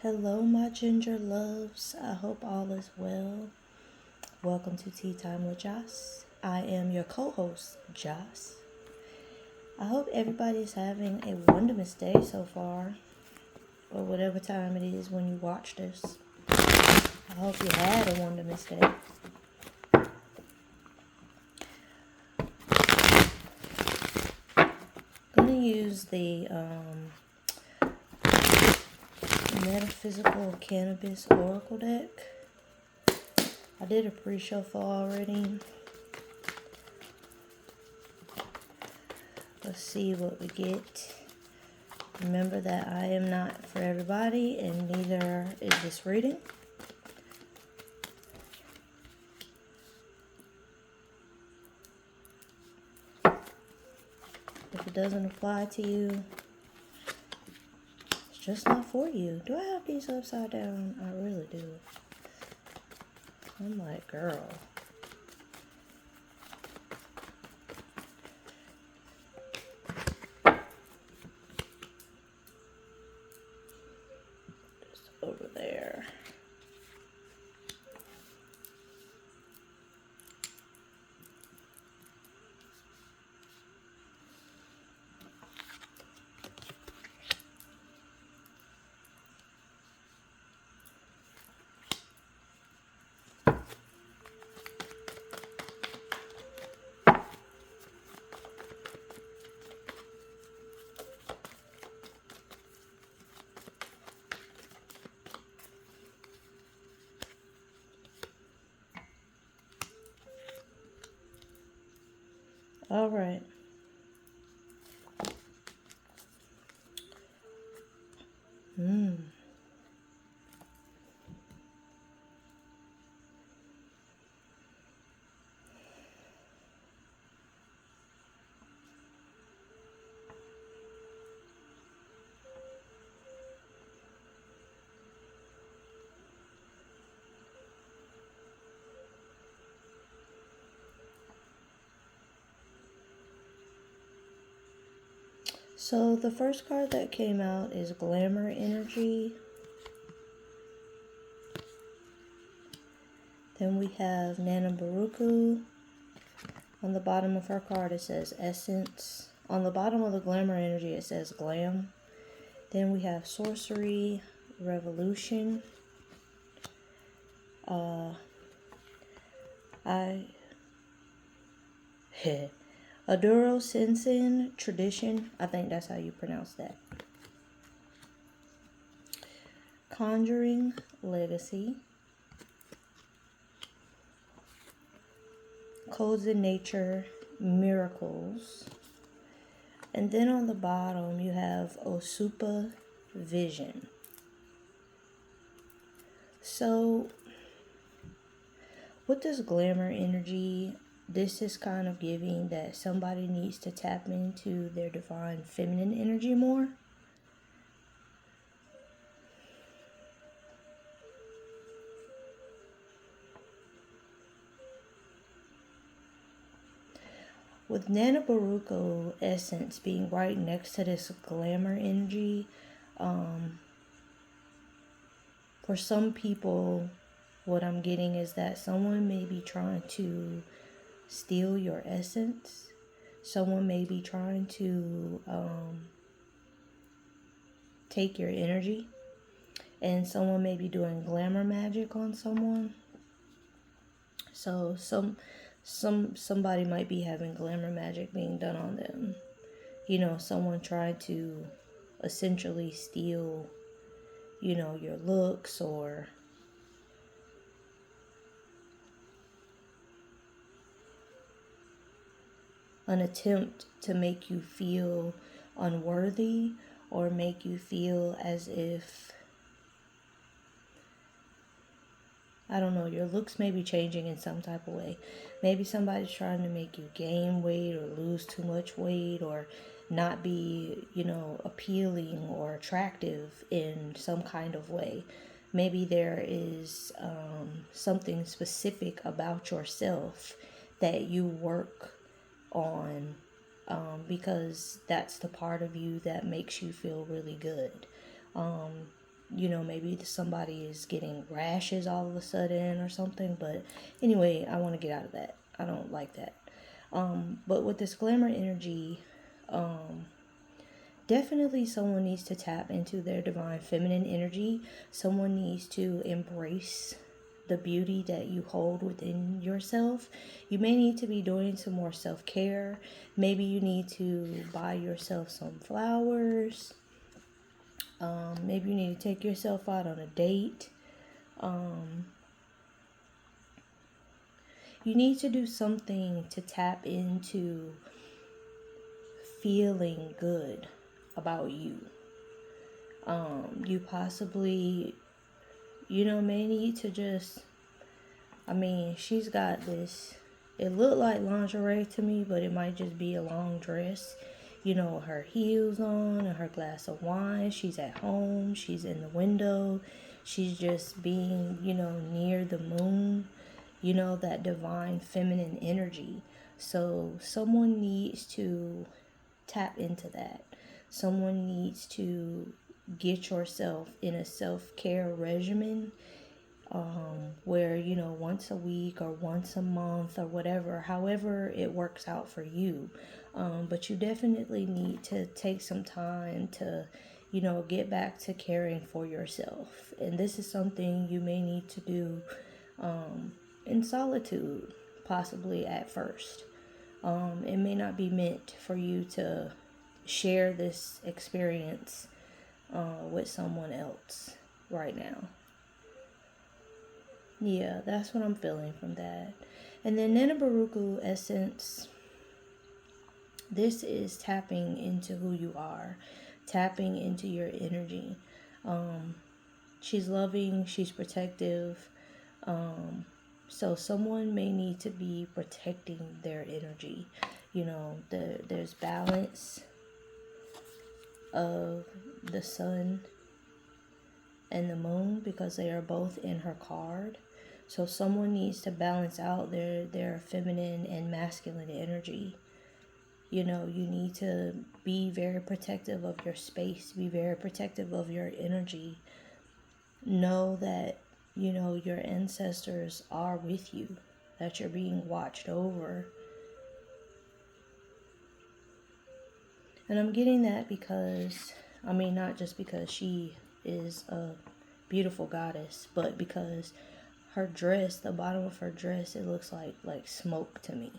Hello, my ginger loves. I hope all is well. Welcome to Tea Time with Joss. I am your co-host, Joss. I hope everybody's having a wonderful day so far, or whatever time it is when you watch this. I hope you had a wonderful day. I'm gonna use the Metaphysical Cannabis Oracle deck. I did a pre-shuffle already. Let's see what we get. Remember that I am not for everybody, and neither is this reading. If it doesn't apply to you, it's just not for you. Do I have these upside down? I really do. I'm like, girl. Just over there. All right. So the first card that came out is Glamour Energy. Then we have Nana Baruku. On the bottom of her card it says Essence. On the bottom of the Glamour Energy it says Glam. Then we have Sorcery Revolution. Aduro Sensen Tradition. I think that's how you pronounce that. Conjuring Legacy. Codes in Nature Miracles. And then on the bottom you have Osupa Vision. So with this glamour energy, this is kind of giving that somebody needs to tap into their divine feminine energy more. With Nana Baruko Essence being right next to this glamour energy, for some people, what I'm getting is that someone may be trying to steal your essence. Someone may be trying to take your energy. And someone may be doing glamour magic on someone. So somebody might be having glamour magic being done on them. You know, someone tried to essentially steal, you know, your looks, or an attempt to make you feel unworthy, or make you feel as if, I don't know, your looks may be changing in some type of way. Maybe somebody's trying to make you gain weight or lose too much weight, or not be, you know, appealing or attractive in some kind of way. Maybe there is something specific about yourself that you work on, because that's the part of you that makes you feel really good. maybe somebody is getting rashes all of a sudden or something. But anyway, I want to get out of that. I don't like that. But with this glamour energy, definitely someone needs to tap into their divine feminine energy. Someone needs to embrace the beauty that you hold within yourself. You may need to be doing some more self-care. Maybe you need to buy yourself some flowers. Maybe you need to take yourself out on a date. You need to do something to tap into feeling good about you. You possibly, may need to just, she's got this, it looked like lingerie to me, but it might just be a long dress. Her heels on and her glass of wine. She's at home. She's in the window. She's just being, near the moon. That divine feminine energy. So someone needs to tap into that. Someone needs to get yourself in a self-care regimen, where once a week or once a month or whatever, however it works out for you, but you definitely need to take some time to get back to caring for yourself. And this is something you may need to do in solitude, possibly at first. It may not be meant for you to share this experience with someone else right now. Yeah, that's what I'm feeling from that. And then Nenabaruku essence, this is tapping into who you are, tapping into your energy. She's loving, she's protective. So someone may need to be protecting their energy. There's balance of the sun and the moon because they are both in her card. So someone needs to balance out their feminine and masculine energy. You need to be very protective of your space, be very protective of your energy. Know that, your ancestors are with you, that you're being watched over. And I'm getting that because, not just because she is a beautiful goddess, but because her dress, the bottom of her dress, it looks like smoke to me.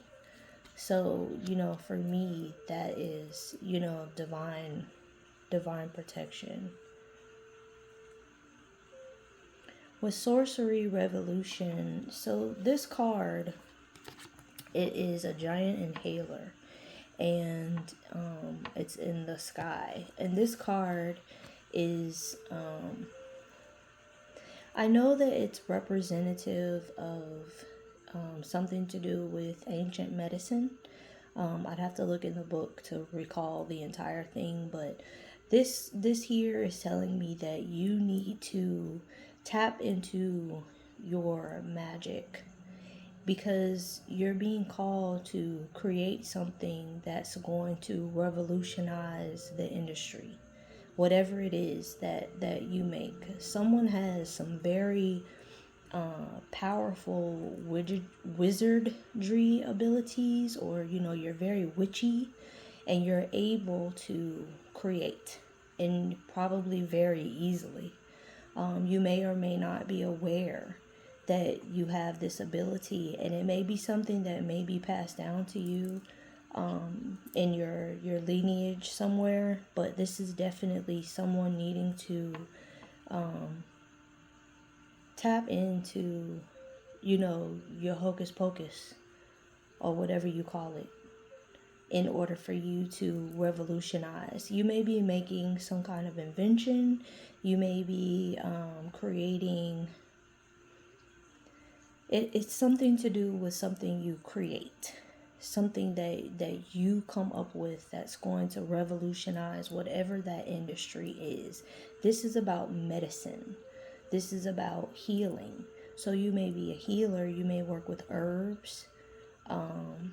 So, for me, that is, divine protection. With Sorcery Revolution, so this card, it is a giant inhaler, and it's in the sky. And this card is, I know that it's representative of something to do with ancient medicine. I'd have to look in the book to recall the entire thing, but this here is telling me that you need to tap into your magic, because you're being called to create something that's going to revolutionize the industry. Whatever it is that you make, someone has some very powerful wizardry abilities, or you're very witchy and you're able to create, and probably very easily. You may or may not be aware that you have this ability, and it may be something that may be passed down to you in your lineage somewhere, but this is definitely someone needing to tap into, your hocus pocus, or whatever you call it, in order for you to revolutionize. You may be making some kind of invention. You may be creating. It's something to do with something you create. Something that you come up with that's going to revolutionize whatever that industry is. This is about medicine. This is about healing. So you may be a healer. You may work with herbs. I'm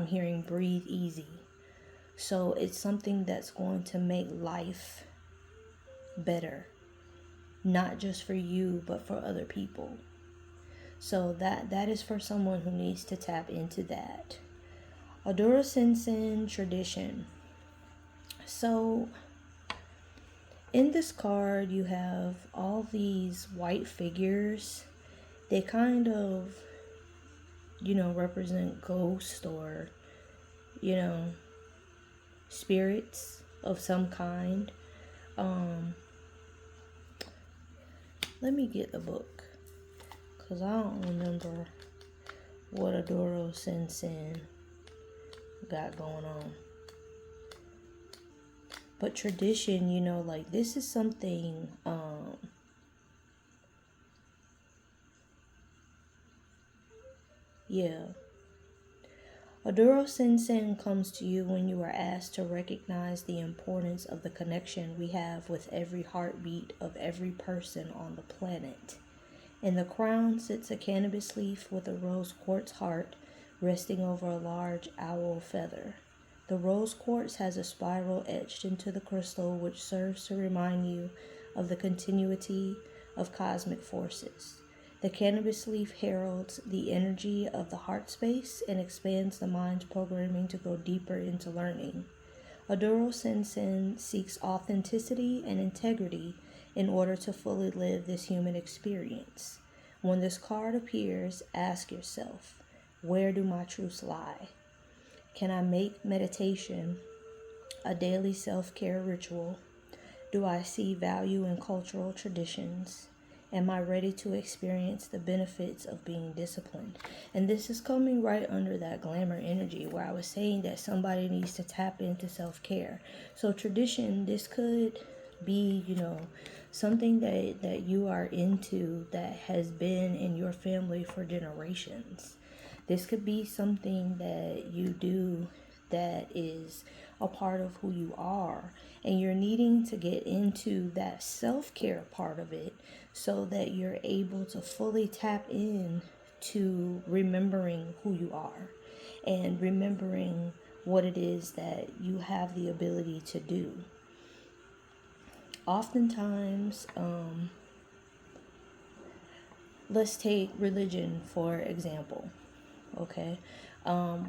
hearing breathe easy. So it's something that's going to make life better, not just for you, but for other people. So that is for someone who needs to tap into that. Adora Sensen tradition. So in this card, you have all these white figures. They kind of, represent ghosts or, spirits of some kind. Let me get the book, because I don't remember what Adoro Sensen got going on. But tradition, like this is something, Adoro Sensen comes to you when you are asked to recognize the importance of the connection we have with every heartbeat of every person on the planet. In the crown sits a cannabis leaf with a rose quartz heart resting over a large owl feather. The rose quartz has a spiral etched into the crystal which serves to remind you of the continuity of cosmic forces. The cannabis leaf heralds the energy of the heart space and expands the mind's programming to go deeper into learning. Adoro Sensen seeks authenticity and integrity in order to fully live this human experience. When this card appears, ask yourself, where do my truths lie? Can I make meditation a daily self-care ritual? Do I see value in cultural traditions? Am I ready to experience the benefits of being disciplined? And this is coming right under that glamour energy where I was saying that somebody needs to tap into self-care. So tradition, this could be, something that you are into that has been in your family for generations. This could be something that you do that is a part of who you are, and you're needing to get into that self-care part of it so that you're able to fully tap in to remembering who you are and remembering what it is that you have the ability to do. Oftentimes, let's take religion for example. Okay.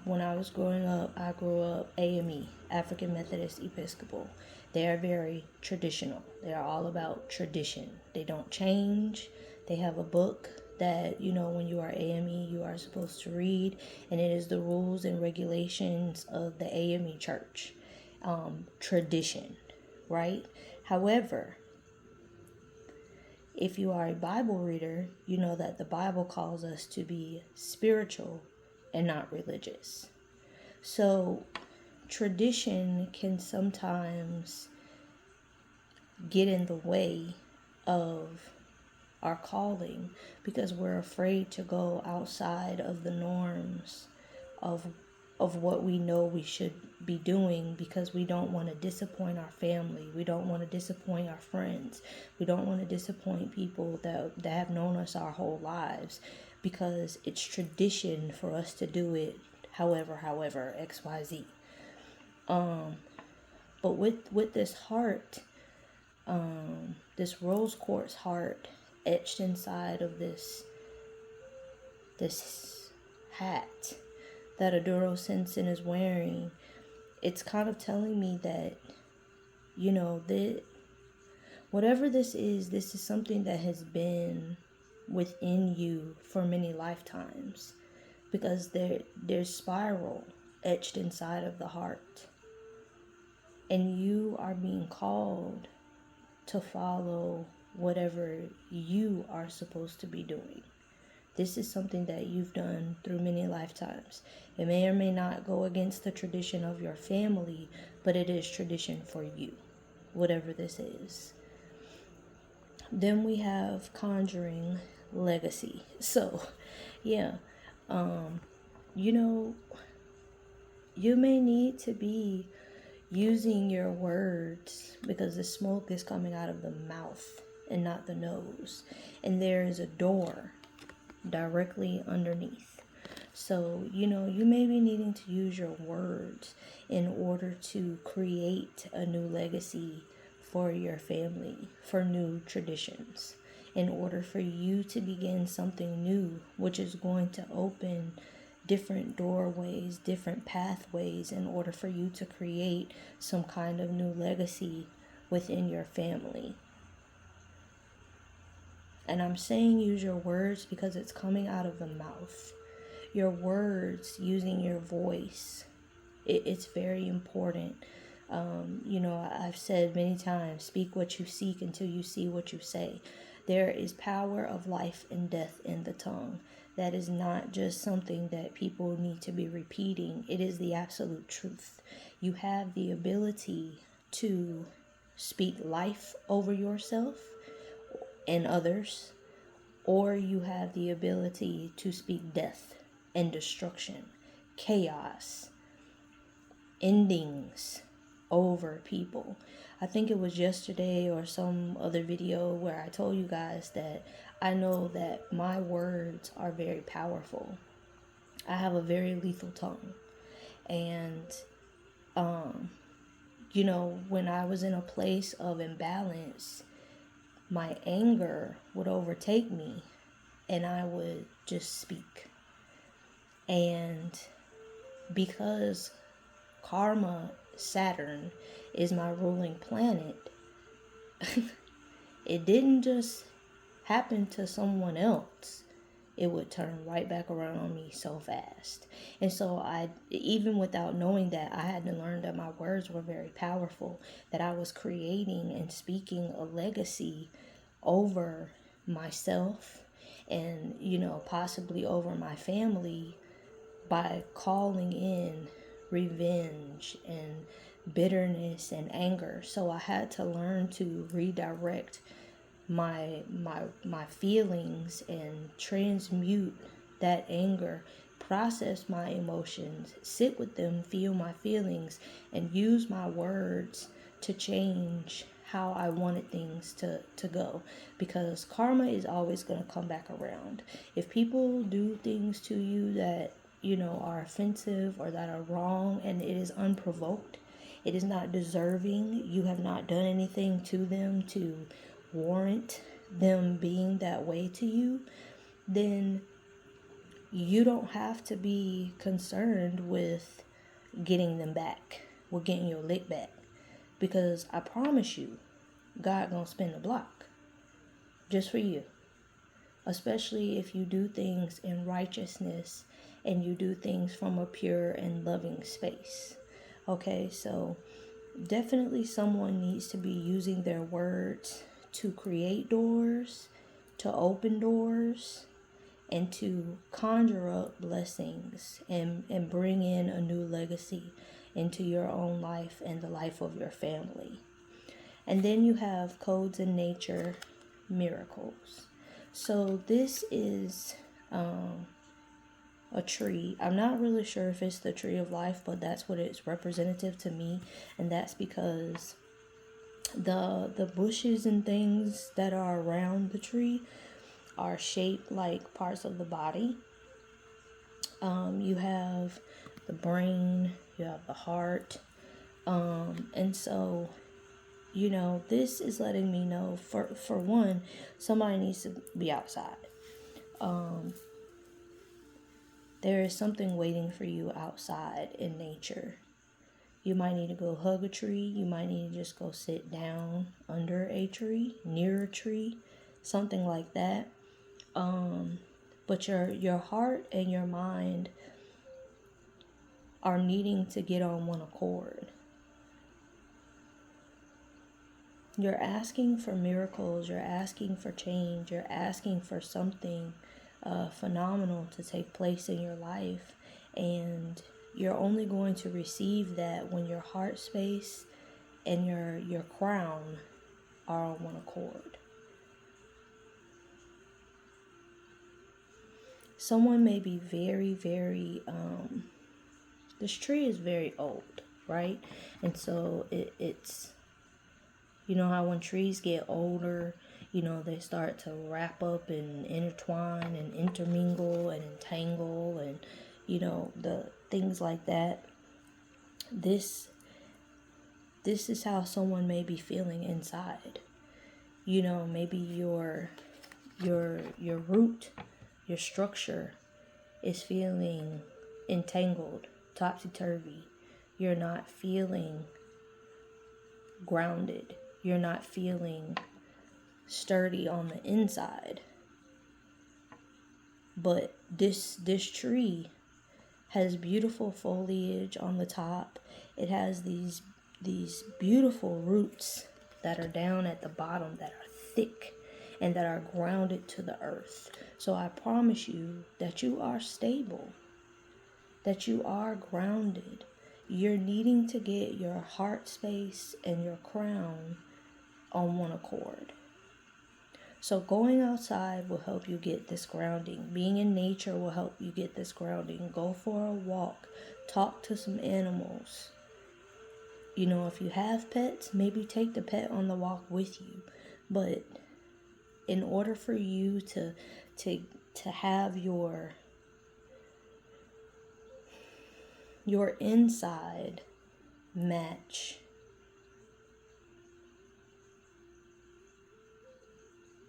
When I was growing up, I grew up AME, African Methodist Episcopal. They are very traditional. They are all about tradition. They don't change. They have a book that, when you are AME, you are supposed to read, and it is the rules and regulations of the AME church. Tradition, right? However, if you are a Bible reader, you know that the Bible calls us to be spiritual and not religious. So tradition can sometimes get in the way of our calling because we're afraid to go outside of the norms of what we know we should be doing because we don't want to disappoint our family. We don't want to disappoint our friends. We don't want to disappoint people that have known us our whole lives because it's tradition for us to do it however, XYZ. But with this heart, this rose quartz heart etched inside of this hat that Adoro Sensen is wearing, it's kind of telling me that, that whatever this is something that has been within you for many lifetimes, because there's spiral etched inside of the heart, and you are being called to follow whatever you are supposed to be doing. This is something that you've done through many lifetimes. It may or may not go against the tradition of your family, but it is tradition for you, whatever this is. Then we have conjuring legacy. So, yeah, you may need to be using your words because the smoke is coming out of the mouth and not the nose. And there is a door directly underneath. So, you may be needing to use your words in order to create a new legacy for your family, for new traditions, in order for you to begin something new, which is going to open different doorways, different pathways, in order for you to create some kind of new legacy within your family. And I'm saying use your words because it's coming out of the mouth. Your words, using your voice, it's very important. I've said many times, speak what you seek until you see what you say. There is power of life and death in the tongue. That is not just something that people need to be repeating. It is the absolute truth. You have the ability to speak life over yourself and others, or you have the ability to speak death and destruction, chaos, endings over people. I think it was yesterday or some other video where I told you guys that I know that my words are very powerful. I have a very lethal tongue. And, when I was in a place of imbalance, my anger would overtake me and I would just speak. And because karma, Saturn, is my ruling planet, it didn't just happen to someone else. It would turn right back around on me so fast. And so even without knowing that, I had to learn that my words were very powerful, that I was creating and speaking a legacy over myself and, possibly over my family by calling in revenge and bitterness and anger. So I had to learn to redirect my feelings and transmute that anger, process my emotions, sit with them, feel my feelings, and use my words to change how I wanted things to go. Because karma is always going to come back around. If people do things to you that are offensive or that are wrong, and it is unprovoked, it is not deserving, you have not done anything to them to warrant them being that way to you, then you don't have to be concerned with getting them back, with getting your lick back. Because I promise you, God gonna spin the block just for you. Especially if you do things in righteousness and you do things from a pure and loving space. Okay, so definitely someone needs to be using their words to create doors, to open doors, and to conjure up blessings and bring in a new legacy into your own life and the life of your family. And then you have codes in nature, miracles. So this is a tree. I'm not really sure if it's the tree of life, but that's what it's representative to me. And that's because the bushes and things that are around the tree are shaped like parts of the body. You have the brain, you have the heart, and so this is letting me know, for one, somebody needs to be outside. There is something waiting for you outside in nature. You might need to go hug a tree. You might need to just go sit down under a tree, near a tree, something like that. But your heart and your mind are needing to get on one accord. You're asking for miracles. You're asking for change. You're asking for something phenomenal to take place in your life. And you're only going to receive that when your heart space and your crown are on one accord. Someone may be very, very, this tree is very old, right? And so it's, how when trees get older, they start to wrap up and intertwine and intermingle and entangle and, the things like that. This this is how someone may be feeling inside. You know, maybe your root, your structure is feeling entangled, topsy-turvy. You're not feeling grounded. You're not feeling sturdy on the inside. But this tree has beautiful foliage on the top. It has these beautiful roots that are down at the bottom, that are thick and that are grounded to the earth. So I promise you that you are stable, that you are grounded. You're needing to get your heart space and your crown on one accord. So going outside will help you get this grounding. Being in nature will help you get this grounding. Go for a walk. Talk to some animals. You know, if you have pets, maybe take the pet on the walk with you. But in order for you to have your inside match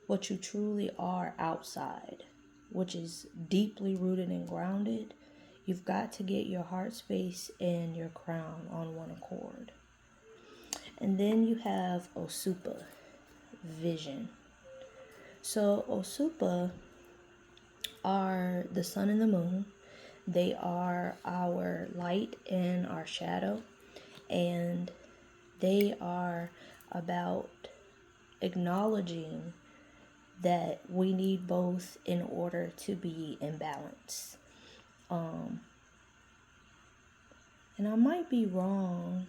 what you truly are outside, which is deeply rooted and grounded, you've got to get your heart space and your crown on one accord. And then you have Osupa, vision. So Osupa are the sun and the moon. They are our light and our shadow. And they are about acknowledging that we need both in order to be in balance. And I might be wrong,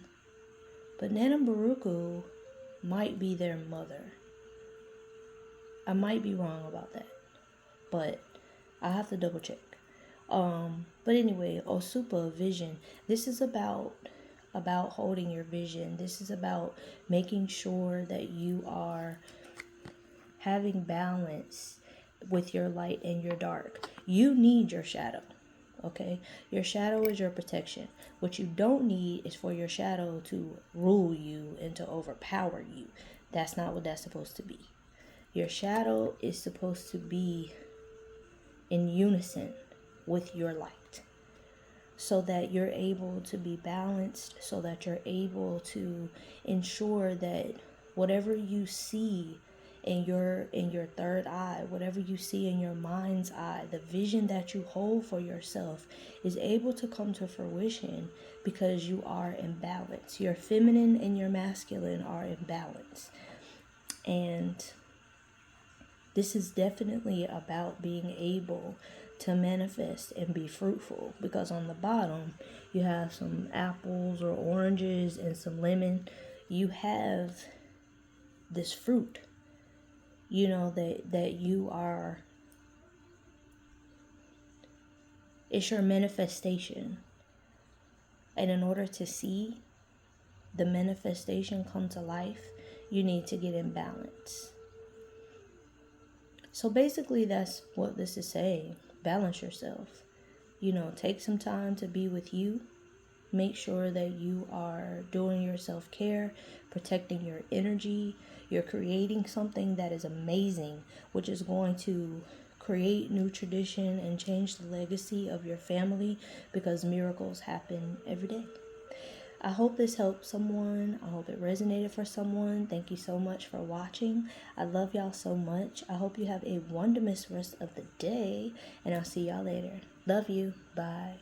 but Nana Baruku might be their mother. I might be wrong about that, but I have to double check. But anyway, Osupa, vision. This is about holding your vision. This is about making sure that you are having balance with your light and your dark. You need your shadow, okay? Your shadow is your protection. What you don't need is for your shadow to rule you and to overpower you. That's not what that's supposed to be. Your shadow is supposed to be in unison with your light, so that you're able to be balanced, so that you're able to ensure that whatever you see in your third eye, whatever you see in your mind's eye, the vision that you hold for yourself is able to come to fruition because you are in balance. Your feminine and your masculine are in balance. And this is definitely about being able to manifest and be fruitful, because on the bottom you have some apples or oranges and some lemon. You have this fruit, you know, that you are, it's your manifestation. And in order to see the manifestation come to life, you need to get in balance. So basically that's what this is saying. Balance yourself. You know, take some time to be with you. Make sure that you are doing your self-care, protecting your energy. You're creating something that is amazing, which is going to create new tradition and change the legacy of your family, because miracles happen every day. I hope this helped someone. I hope it resonated for someone. Thank you so much for watching. I love y'all so much. I hope you have a wonderful rest of the day, and I'll see y'all later. Love you. Bye.